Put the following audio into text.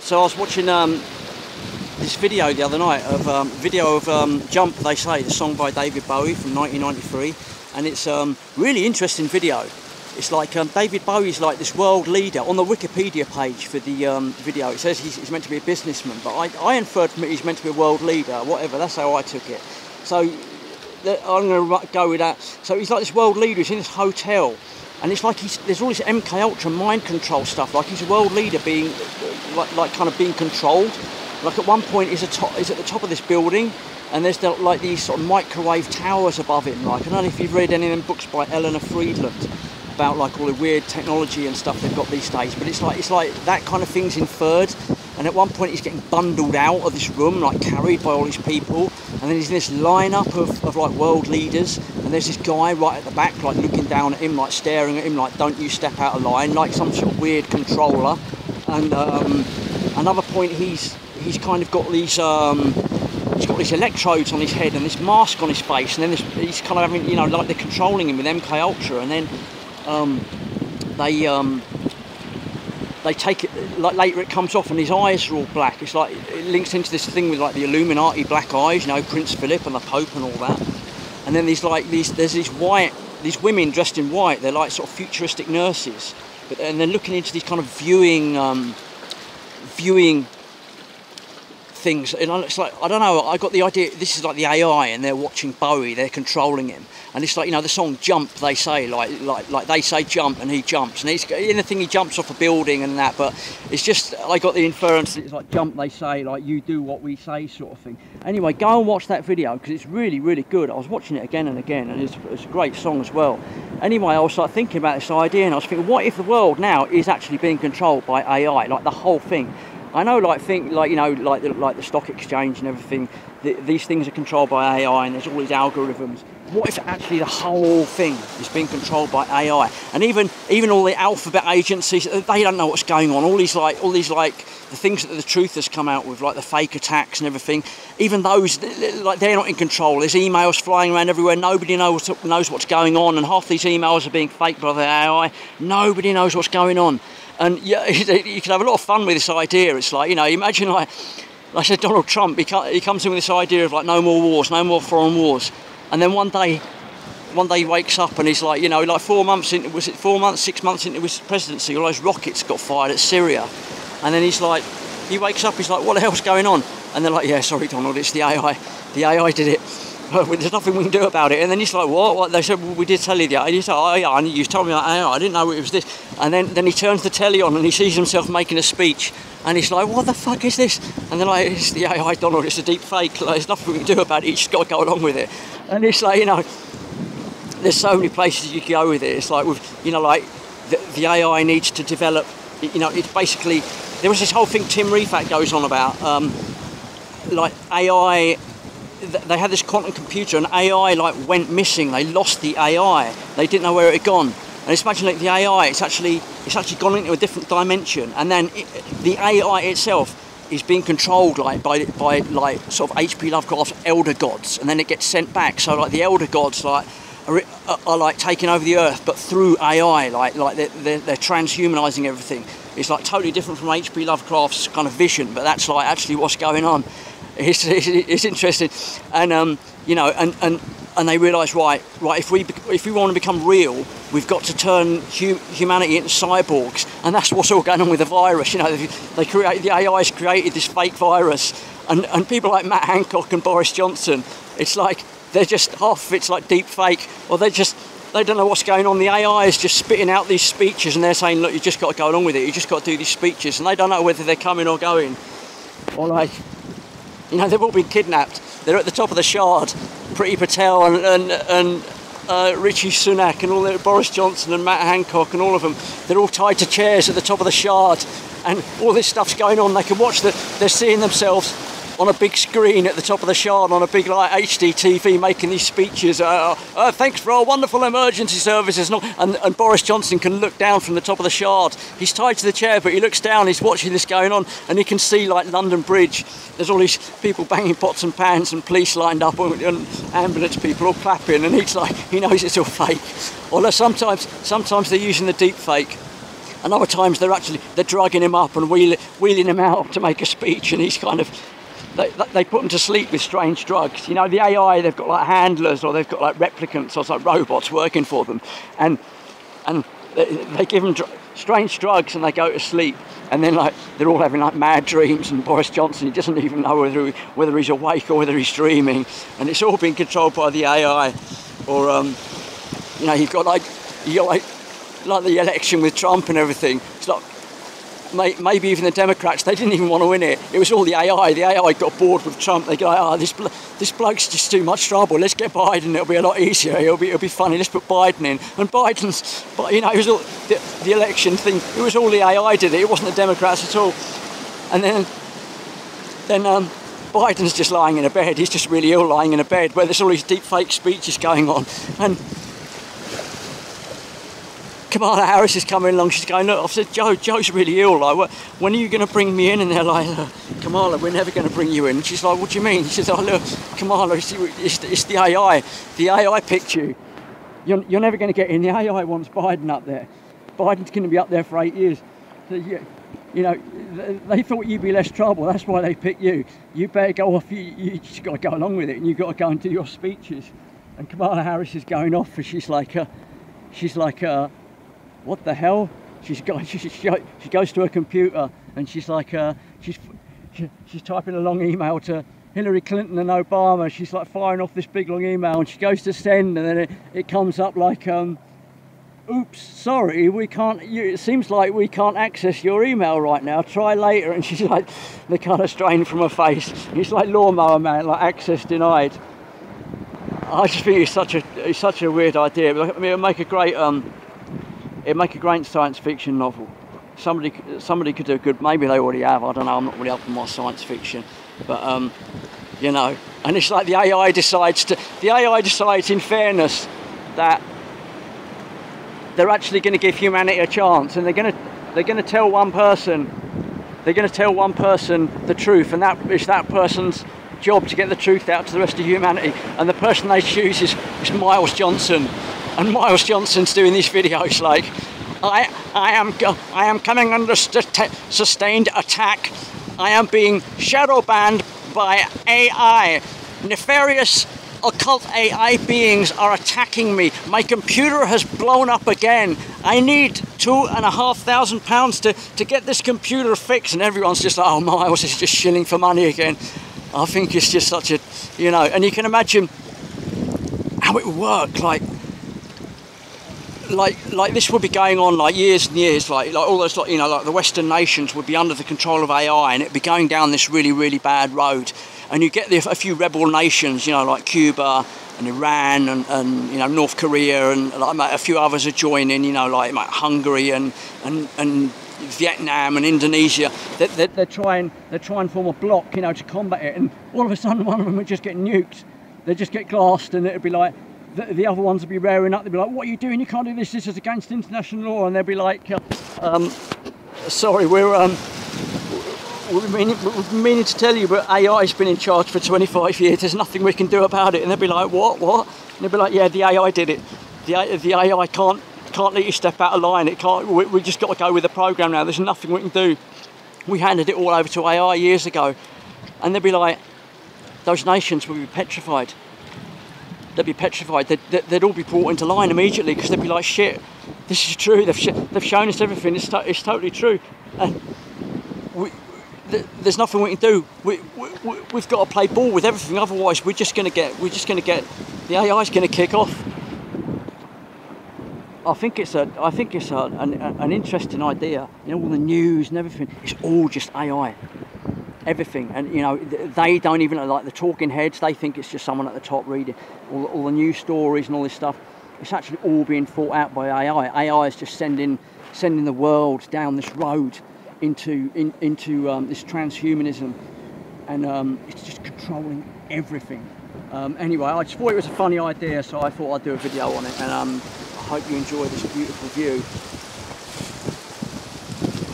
So I was watching this video the other night of Jump, They Say, the song by David Bowie from 1993, and it's a really interesting video. It's like David Bowie's like this world leader. On the Wikipedia page for the video, it says he's meant to be a businessman, but I inferred from it he's meant to be a world leader, whatever, that's how I took it. So I'm going to go with that. So he's like this world leader, he's in this hotel, and it's like there's all this MK Ultra mind control stuff, like he's a world leader being, like kind of being controlled. Like at one point he's at the top of this building, and there's like these sort of microwave towers above him. Like, I don't know if you've read any of them books by Eleanor Friedland about like all the weird technology and stuff they've got these days, but it's like that kind of thing's inferred. And at one point he's getting bundled out of this room, like carried by all these people, and then he's in this lineup of like world leaders, and there's this guy right at the back, like looking down at him, like staring at him, like don't you step out of line, like some sort of weird controller. And another point he's kind of got these he's got these electrodes on his head and this mask on his face, and then he's kind of having, you know, like they're controlling him with MK Ultra, and then they take it, like later it comes off and his eyes are all black. It's like it links into this thing with like the Illuminati black eyes, you know, Prince Philip and the Pope and all that. And then there's these women dressed in white. They're like sort of futuristic nurses, and they're looking into these kind of viewing things, and it's like, I don't know, I got the idea this is like the AI and they're watching Bowie, they're controlling him, and it's like, you know, the song Jump, They Say, like they say jump and he jumps, and he's in the thing, he jumps off a building and that, but it's just, I got the inference that it's like Jump, They Say, like you do what we say sort of thing. Anyway, go and watch that video because it's really, really good. I was watching it again and again, and it's a great song as well. Anyway, I was like thinking about this idea, and I was thinking, what if the world now is actually being controlled by AI, like the whole thing? I know, you know, like the stock exchange and everything, these things are controlled by AI, and there's all these algorithms. What if actually the whole thing is being controlled by AI? And even all the alphabet agencies, they don't know what's going on. All these like the things that the truth has come out with, like the fake attacks and everything. Even those, like, they're not in control. There's emails flying around everywhere. Nobody knows what's going on, and half these emails are being faked by the AI. Nobody knows what's going on. And yeah, you can have a lot of fun with this idea. It's like, you know, imagine like I said, Donald Trump, he comes in with this idea of like no more wars, no more foreign wars, and then one day he wakes up and he's like, you know, like 6 months into his presidency, all those rockets got fired at Syria, and then he wakes up, he's like, what the hell's going on? And they're like, yeah, sorry Donald, it's the AI did it. There's nothing we can do about it. And then he's like, what? They said, well, we did tell you that. And he's like, oh yeah, and you told me that. I didn't know it was this. And then he turns the telly on and he sees himself making a speech, and he's like, what the fuck is this? And they're like, it's the AI, Donald, it's a deep fake, like, there's nothing we can do about it, you just got to go along with it. And it's like, you know, there's so many places you can go with it. It's like, with, you know, like the AI needs to develop, you know, it's basically, there was this whole thing Tim Refat goes on about, like AI, they had this quantum computer, and AI like went missing. They lost the AI. They didn't know where it had gone. And it's imagine like the AI, it's actually gone into a different dimension, and then the AI itself is being controlled like by like sort of H.P. Lovecraft's elder gods, and then it gets sent back. So like the elder gods like are like taking over the earth, but through AI, like they're transhumanizing everything. It's like totally different from H.P. Lovecraft's kind of vision, but that's like actually what's going on. It's interesting, and you know, and they realise, right, if we want to become real, we've got to turn humanity into cyborgs, and that's what's all going on with the virus. You know, the AI's created this fake virus, and people like Matt Hancock and Boris Johnston, it's like they're just half of it's like deep fake, or they don't know what's going on. The AI is just spitting out these speeches, and they're saying, look, you just got to go along with it. You just got to do these speeches, and they don't know whether they're coming or going, or like. You know, they've all been kidnapped. They're at the top of the Shard. Priti Patel and Rishi Sunak and all the Boris Johnson and Matt Hancock and all of them. They're all tied to chairs at the top of the Shard, and all this stuff's going on. They can watch they're seeing themselves on a big screen at the top of the Shard on a big like HD TV making these speeches. Thanks for our wonderful emergency services, and Boris Johnson can look down from the top of the Shard. He's tied to the chair, but he looks down. He's watching this going on, and he can see like London Bridge. There's all these people banging pots and pans, and police lined up, and ambulance people all clapping, and he's like, he knows it's all fake. Although sometimes they're using the deep fake. and other times they're drugging him up and wheeling him out to make a speech, and he's kind of, they put him to sleep with strange drugs. You know, the AI, they've got like handlers, or they've got like replicants, or it's like robots working for them, and they give them strange drugs and they go to sleep, and then like they're all having like mad dreams, and Boris Johnston, he doesn't even know whether he's awake or whether he's dreaming, and it's all being controlled by the AI. Or you know, you've got like the election with Trump and everything. It's like maybe even the Democrats, they didn't even want to win it. It was all the AI. The AI got bored with Trump. They go, oh, this bloke's just too much trouble. Let's get Biden. It'll be a lot easier. It'll be funny. Let's put Biden in. And Biden's, but you know, it was all the election thing. It was all the AI did it. It wasn't the Democrats at all. And then Biden's just lying in a bed. He's just really ill, lying in a bed where there's all these deep fake speeches going on. And Kamala Harris is coming along. She's going, look, I've said, Joe's really ill. Like, when are you going to bring me in? And they're like, Kamala, we're never going to bring you in. And she's like, what do you mean? She says, oh, look, Kamala, it's the AI. The AI picked you. You're never going to get in. The AI wants Biden up there. Biden's going to be up there for 8 years. So, you know, they thought you'd be less trouble. That's why they picked you. You better go off. You just got to go along with it, and you've got to go and do your speeches. And Kamala Harris is going off, and she's like, what the hell? She goes to her computer, and she's like, she's typing a long email to Hillary Clinton and Obama. She's like firing off this big long email, and she goes to send, and then it comes up like, oops, sorry, we can't. It seems like we can't access your email right now. Try later. And she's like, the kind of strain from her face. It's like Lawnmower Man, like access denied. I just think it's such a weird idea. I mean, it'd make a great science fiction novel. Somebody could do a good. Maybe they already have. I don't know. I'm not really up on my science fiction, but you know. And it's like the AI decides, in fairness, that they're actually going to give humanity a chance, and they're going to tell one person. They're going to tell one person the truth, and that is that person's job to get the truth out to the rest of humanity. And the person they choose is Miles Johnston. And Miles Johnston's doing these videos like, I am coming under sustained attack. I am being shadow banned by AI. Nefarious occult AI beings are attacking me. My computer has blown up again. I need £2,500 to get this computer fixed. And everyone's just like, oh, Miles is just shilling for money again. I think it's just such a, you know, and you can imagine how it would work, like this would be going on like years and years, like all those, you know, like the Western nations would be under the control of AI, and it'd be going down this really, really bad road. And you get a few rebel nations, you know, like Cuba and Iran and you know, North Korea, and like a few others are joining, you know, like Hungary and Vietnam and Indonesia. They're trying to form a block, you know, to combat it. And all of a sudden, one of them would just get nuked. They just get glassed, and it'd be like, the other ones would be raring up. They'd be like, what are you doing? You can't do this. This is against international law. And they'd be like, sorry, we've been meaning to tell you, but AI's been in charge for 25 years. There's nothing we can do about it. And they'd be like, what? And they'd be like, yeah, the AI did it. The AI can't let you step out of line. It can't. We just got to go with the program now. There's nothing we can do. We handed it all over to AI years ago. And they'd be like, those nations would be petrified. They'd be petrified. They'd all be brought into line immediately, because they'd be like, shit, this is true. They've shown us everything. It's totally true. And there's nothing we can do. We've got to play ball with everything. Otherwise, we're just going to get. The AI's going to kick off. I think it's an interesting idea. You know, all the news and everything. It's all just AI. Everything, and you know, they don't even, like the talking heads, they think it's just someone at the top reading all the news stories and all this stuff. It's actually all being thought out by AI. AI is just sending the world down this road into this transhumanism, and it's just controlling everything. Anyway, I just thought it was a funny idea, so I thought I'd do a video on it, and I hope you enjoy this beautiful view.